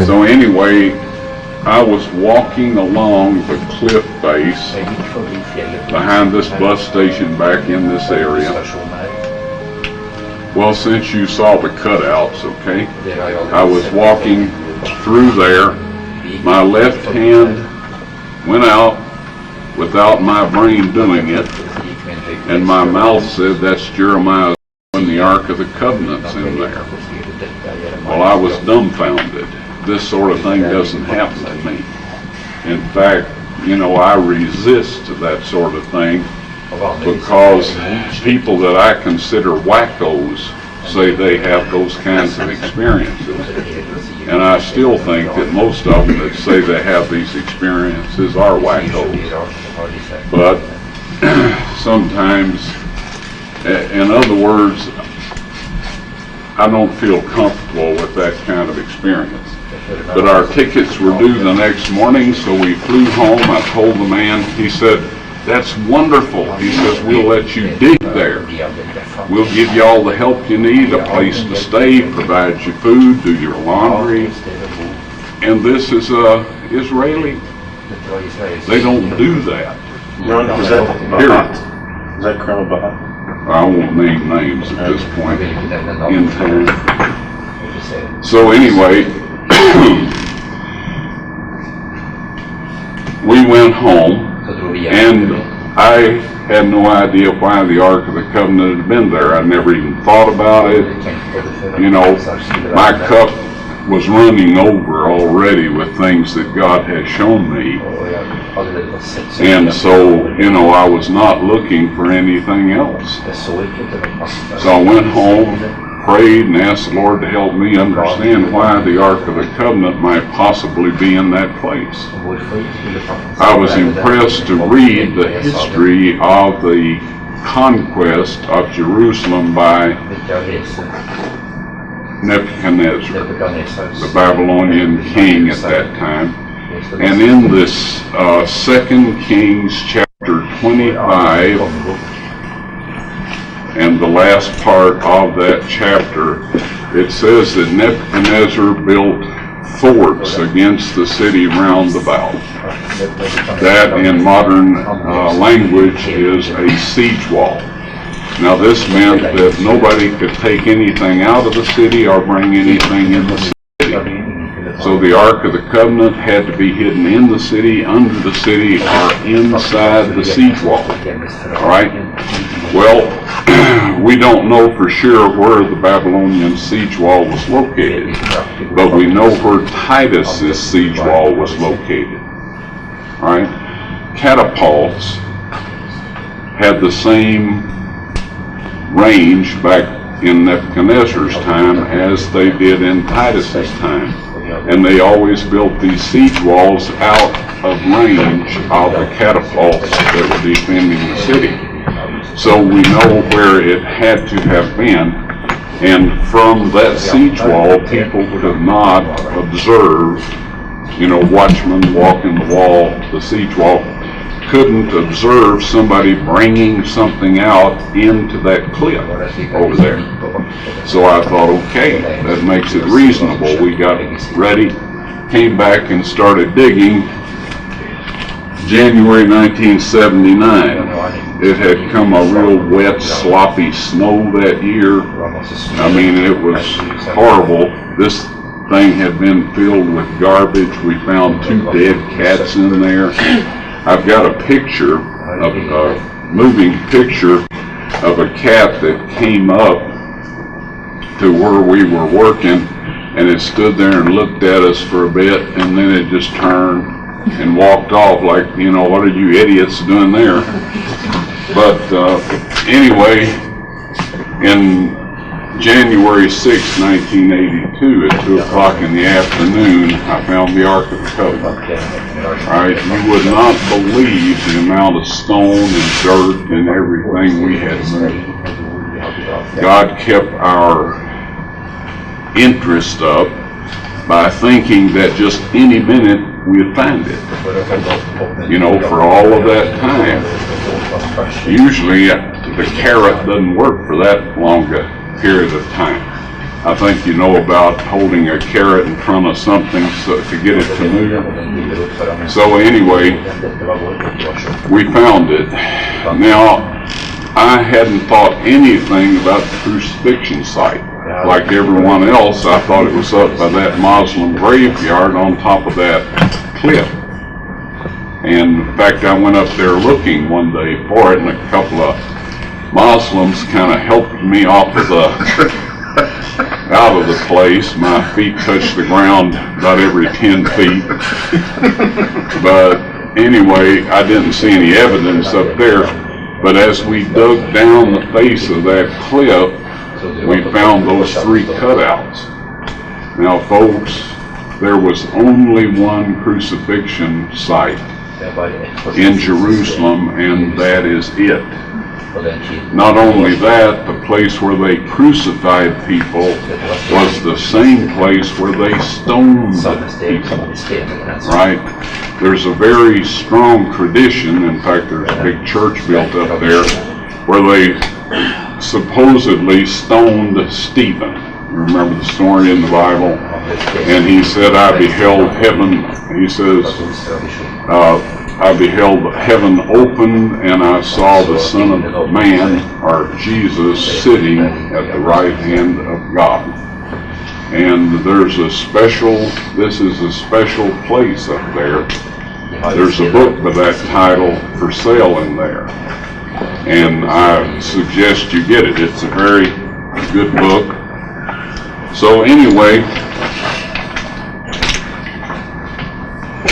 So anyway, I was walking along the cliff face behind this bus station back in this area. Well, since you saw the cutouts, okay, I was walking through there. My left hand went out without my brain doing it, and my mouth said, "That's Jeremiah when the Ark of the Covenant's in there." Well, I was dumbfounded. This sort of thing doesn't happen to me. In fact, you know, I resist that sort of thing because people that I consider wackos say they have those kinds of experiences. And I still think that most of them that say they have these experiences are wackos. But sometimes, in other words, I don't feel comfortable with that kind of experience. But our tickets were due the next morning, so we flew home. I told the man, he said, "That's wonderful." He says, "We'll let you dig there. We'll give you all the help you need, a place to stay, provide you food, do your laundry." And this is Israeli. They don't do that. Is that Colonel Bahat? I won't name names at this point in time. So anyway, we went home, and I had no idea why the Ark of the Covenant had been there. I never even thought about it. You know, my cup was running over already with things that God had shown me. And so, you know, I was not looking for anything else. So I went home, prayed, and asked the Lord to help me understand why the Ark of the Covenant might possibly be in that place. I was impressed to read the history of the conquest of Jerusalem by Nebuchadnezzar, the Babylonian king at that time. And in this 2 Kings chapter 25, and the last part of that chapter, it says that Nebuchadnezzar built forts against the city round about. That in modern language is a siege wall. Now this meant that nobody could take anything out of the city or bring anything in the city. So the Ark of the Covenant had to be hidden in the city, under the city, or inside the siege wall. All right? Well, we don't know for sure where the Babylonian siege wall was located, but we know where Titus's siege wall was located. All right? Catapults had the same range back in Nebuchadnezzar's time as they did in Titus's time. And they always built these siege walls out of range of the catapults that were defending the city. So we know where it had to have been, and from that siege wall, people could not observe, you know, watchmen walking the wall, the siege wall, couldn't observe somebody bringing something out into that cliff over there. So I thought, okay, that makes it reasonable. We got ready, came back and started digging. January 1979. It had come a real wet, sloppy snow that year. I mean, it was horrible. This thing had been filled with garbage. We found 2 dead cats in there. I've got a picture, a moving picture of a cat that came up to where we were working, and it stood there and looked at us for a bit, and then it just turned and walked off like, you know, what are you idiots doing there? But anyway, in January 6, 1982, at 2 o'clock in the afternoon, I found the Ark of the Covenant. All right, you would not believe the amount of stone and dirt and everything we had moved. God kept our interest up by thinking that just any minute we'd find it. You know, for all of that time. Usually the carrot doesn't work for that long a period of time. I think you know about holding a carrot in front of something so, to get it to move. So anyway, we found it. Now, I hadn't thought anything about the crucifixion site. Like everyone else, I thought it was up by that Muslim graveyard on top of that cliff. And in fact, I went up there looking one day for it, and a couple of Muslims kind of helped me off of out of the place. My feet touched the ground about every 10 feet. But anyway, I didn't see any evidence up there. But as we dug down the face of that cliff, we found those 3 cutouts. Now folks, there was only one crucifixion site in Jerusalem, and that is it. Not only that, the place where they crucified people was the same place where they stoned people, right? There's a very strong tradition, in fact there's a big church built up there, where they supposedly stoned Stephen. You remember the story in the Bible? And he said, I beheld heaven, he says, I beheld heaven open, and I saw the Son of Man, or Jesus, sitting at the right hand of God. And there's a special, this is a special place up there. There's a book by that title for sale in there. And I suggest you get it. It's a very good book. So anyway,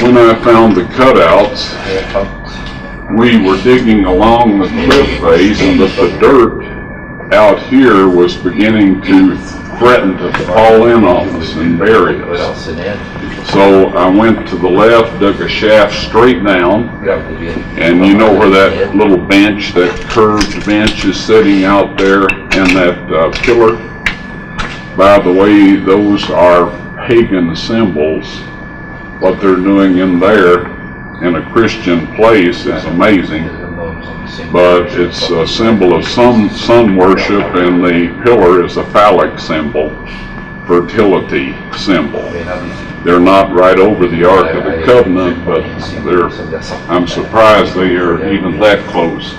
when I found the cutouts, we were digging along the cliff face, but the dirt out here was beginning to threaten to fall in on us and bury us. So I went to the left, dug a shaft straight down, and you know where that little bench, that curved bench is sitting out there, and that pillar? By the way, those are pagan symbols. What they're doing in there, in a Christian place, is amazing. But it's a symbol of sun worship, and the pillar is a phallic symbol, fertility symbol. They're not right over the Ark of the Covenant, but I'm surprised they are even that close.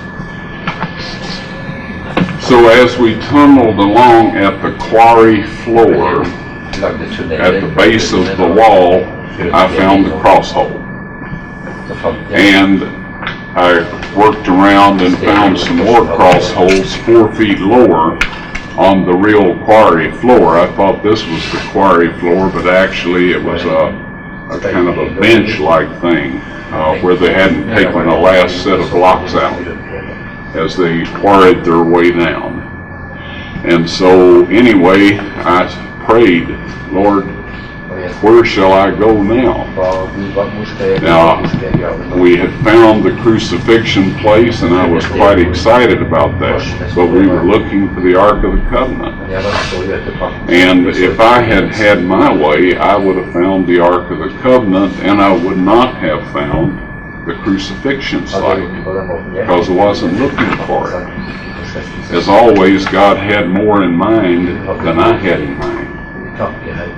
So as we tunneled along at the quarry floor, at the base of the wall, I found the cross hole. And I worked around and found some more cross holes 4 feet lower on the real quarry floor. I thought this was the quarry floor, but actually it was a kind of a bench-like thing where they hadn't taken the last set of blocks out as they quarried their way down. And so anyway, I prayed, Lord, where shall I go now? Now, we had found the crucifixion place, and I was quite excited about that, but we were looking for the Ark of the Covenant. And if I had had my way, I would have found the Ark of the Covenant, and I would not have found the crucifixion site, because I wasn't looking for it. As always, God had more in mind than I had in mind.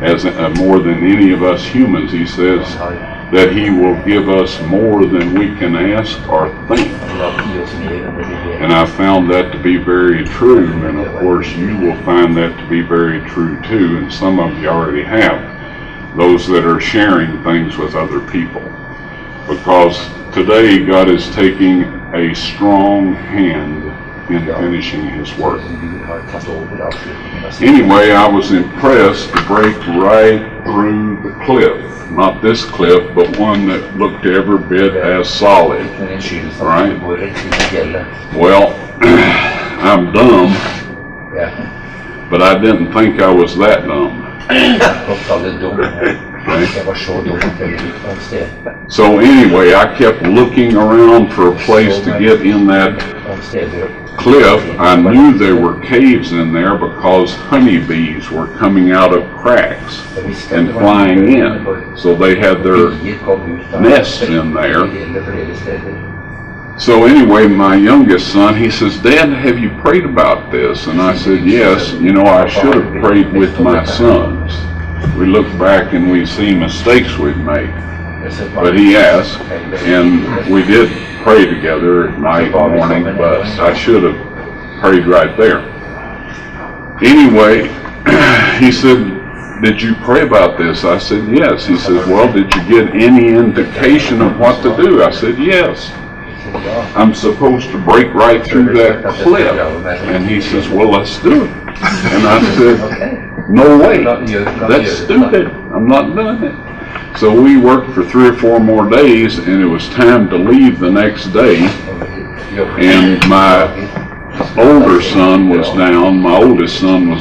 As more than any of us humans, he says that he will give us more than we can ask or think. And I found that to be very true, and of course you will find that to be very true too, and some of you already have, those that are sharing things with other people. Because today God is taking a strong hand in finishing his work. Anyway, I was impressed to break right through the cliff. Not this cliff, but one that looked every bit as solid. Right? Well, I'm dumb, but I didn't think I was that dumb. So anyway, I kept looking around for a place to get in that cliff. I knew there were caves in there because honeybees were coming out of cracks and flying in. So they had their nests in there. So anyway, my youngest son, he says, "Dad, have you prayed about this?" And I said, "Yes, you know, I should have prayed with my sons. We look back and we see mistakes we've made." But he asked, and we did pray together at night and morning, but I should have prayed right there. Anyway, he said, "Did you pray about this?" I said, "Yes." He said, "Well, did you get any indication of what to do?" I said, "Yes. I'm supposed to break right through that cliff." And he says, "Well, let's do it." And I said, "No way. That's stupid. I'm not doing it." So we worked for 3 or 4 more days, and it was time to leave the next day. And my oldest son was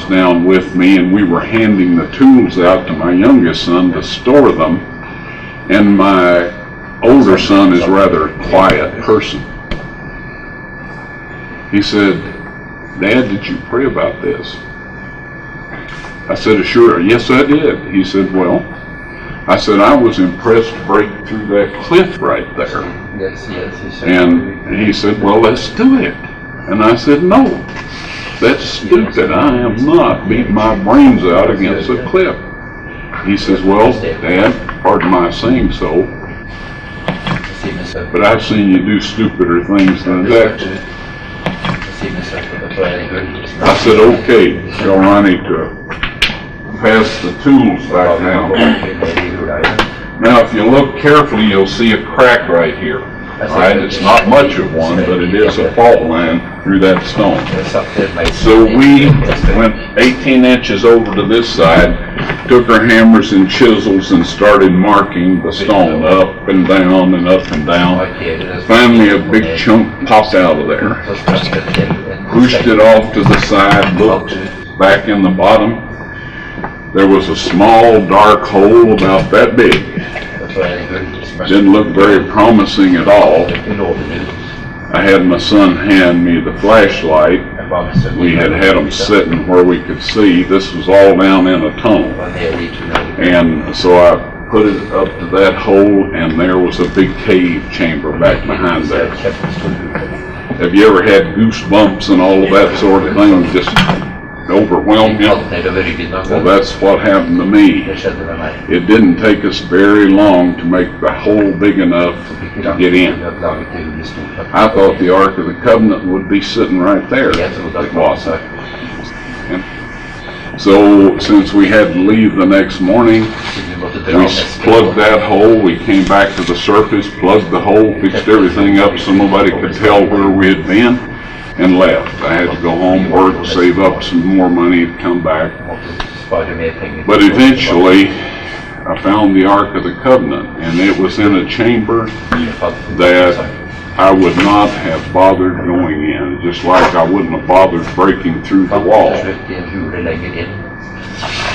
down with me, and we were handing the tools out to my youngest son to store them. And my older son is rather a quiet person. He said, "Dad, did you pray about this?" I said, "Sure, yes I did." He said, "Well," I said, "I was impressed to break through that cliff right there." And he said, "Well, let's do it." And I said, "No, that's stupid. I am not beating my brains out against a cliff." He says, "Well, Dad, pardon my saying so, but I've seen you do stupider things than that." I said, "Okay, tell Ronnie to pass the tools back down." Now, if you look carefully, you'll see a crack right here. Right? It's not much of one, but it is a fault line through that stone. So we went 18 inches over to this side, took our hammers and chisels and started marking the stone up and down and up and down. Finally, a big chunk popped out of there. Pushed it off to the side, looked back in the bottom. There was a small dark hole about that big. Didn't look very promising at all. I had my son hand me the flashlight. We had them sitting where we could see. This was all down in a tunnel. And so I put it up to that hole, and there was a big cave chamber back behind there. Have you ever had goosebumps and all of that sort of thing? Just overwhelm you? Well, that's what happened to me. It didn't take us very long to make the hole big enough to get in. I thought the Ark of the Covenant would be sitting right there. It wasn't. And so, since we had to leave the next morning, we plugged that hole. We came back to the surface, plugged the hole, fixed everything up so nobody could tell where we had been, and left. I had to go home, work, save up some more money and come back. But eventually, I found the Ark of the Covenant, and it was in a chamber that I would not have bothered going in, just like I wouldn't have bothered breaking through the wall.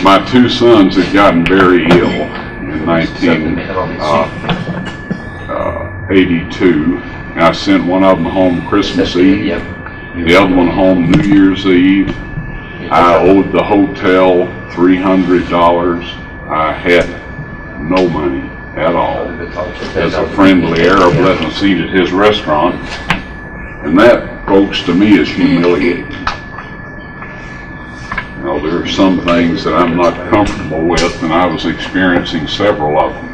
My 2 sons had gotten very ill in 1982. I sent one of them home Christmas Eve. The other one home New Year's Eve. I owed the hotel $300. I had no money at all. As a friendly Arab letting us eat at his restaurant. And that, folks, to me is humiliating. You know, there are some things that I'm not comfortable with, and I was experiencing several of them.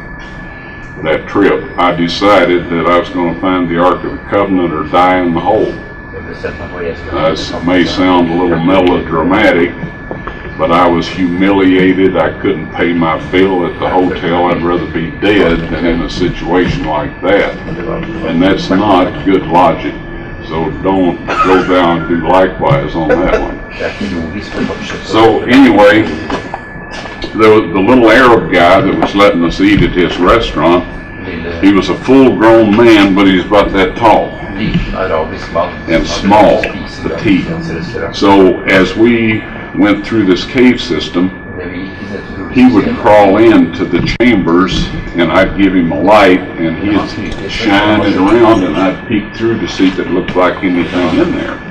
That trip, I decided that I was going to find the Ark of the Covenant or die in the hole. This may sound a little melodramatic, but I was humiliated. I couldn't pay my bill at the hotel. I'd rather be dead than in a situation like that. And that's not good logic. So don't go down and do likewise on that one. So anyway, the little Arab guy that was letting us eat at his restaurant, he was a full-grown man, but he's about that tall and small, petite. So as we went through this cave system, he would crawl into the chambers, and I'd give him a light, and he'd shine it around, and I'd peek through to see if it looked like anything in there.